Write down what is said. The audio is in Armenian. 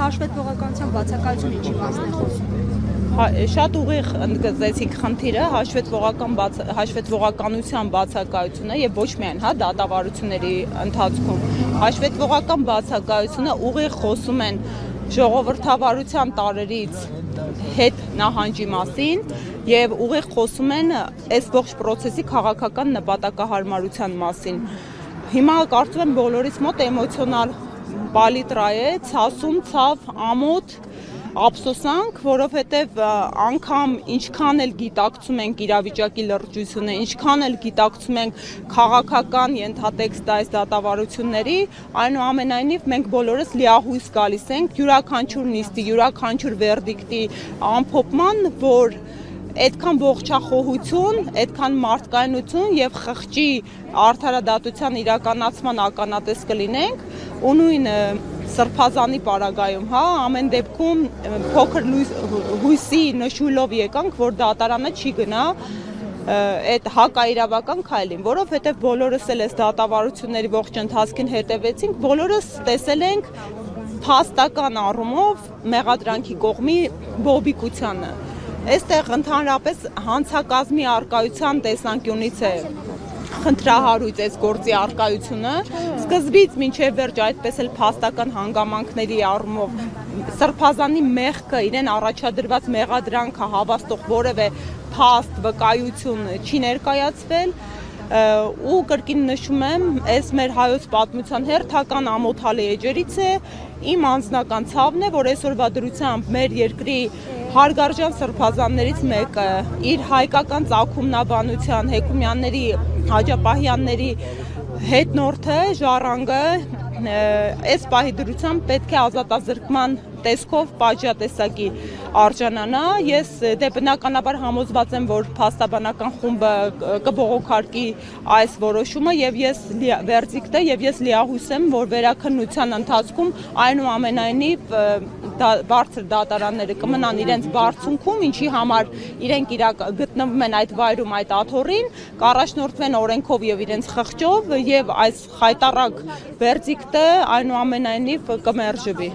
հաշվետվողականության բացակայություն ինչի մասն է խոսում։ Շատ ուղիղ ընդգծեցիք խնդիրը, հաշվետվողականության բացակայությունը եւ ոչ միայն դատավարությունների ընթացքում հաշվետվողական բացակայությունը ուղիղ խոսում են ժողովրդավարության տարերից հետ նահանջի մասին եւ ուղիղ խոսում են այս ողջ process-ի քաղաքական նպատակահարմարության մասին։ Հիմա կարծում եմ բոլորիս մոտ էմոցիոնալ պալիտրա է, ցասում, ցավ, ամոթ, ափսոսանք, որովհետև անգամ ինչքան էլ գիտակցում ենք իրավիճակի լրջությունը, ինչքան էլ գիտակցում ենք քաղաքական ենթատեքստը այս դատավարությունների, այնուամենայնիվ մենք բոլորս լիահույս գալիս ենք յուրաքանչյուր նիստի, յուրաքանչյուր վերդիկտի ամփոփման, որ այդքան ողջախոհություն, այդքան մարդկայնություն եւ խղճի արդարադատության իրականացման ականատես կլինենք ու նույն Սրբազանի պարագայում, ամեն դեպքում փոքր հույսի նշույլով եկանք, որ դատարանը չի գնա այդ հակաիրավական քայլին, որովհետև բոլորս էլ այս դատավարությունների ողջ ընթացքին հետևեցինք, բոլորս տեսել ենք փաստական առումով մեղադրանքի կողմի բոբիկությանը։ Այստեղ ընդհանրապես հանցակազմի առկայության տեսանկյունից է խնդրահարույց այս գործի առկայությունը, սկզբից մինչև վերջ այդպես էլ փաստական հանգամանքների առումով Սրբազանի մեղքը, իրեն առաջադրված մեղադրանքը հավաստող որևէ փաստ, վկայություն չի ներկայացվել ու կրկին նշում եմ, այս մեր հայոց պատմության հերթական ամոթալի էջերից է, իմ անձնական ցավն է, որ այսօրվա դրությամբ մեր երկրի հարգարժան սրբազաններից մեկը իր հայկական ծագումնաբանության Հեկումյանների, Հաջապահյանների հետնորդը, ժառանգը այս պահի դրությամբ պետք է ազատազրկման տեսքով պատժատեսակի արժանանա։ Ես բնականաբար համոզված եմ, որ փաստաբանական խումբը կբողոքարկի այս որոշումը եւ ես վերդիկտը եւ ես լիահույս եմ, որ վերաքննության ընթացքում այնուամենայնիվ բարձր դատարանները կմնան իրենց բարձունքում, ինչի համար իրենք գտնվում են այդ վայրում, այդ աթոռին, կառաջնորդվեն օրենքով եւ իրենց խղճով եւ այս խայտառակ վերդիկտը այնուամենայնիվ կմերժվի։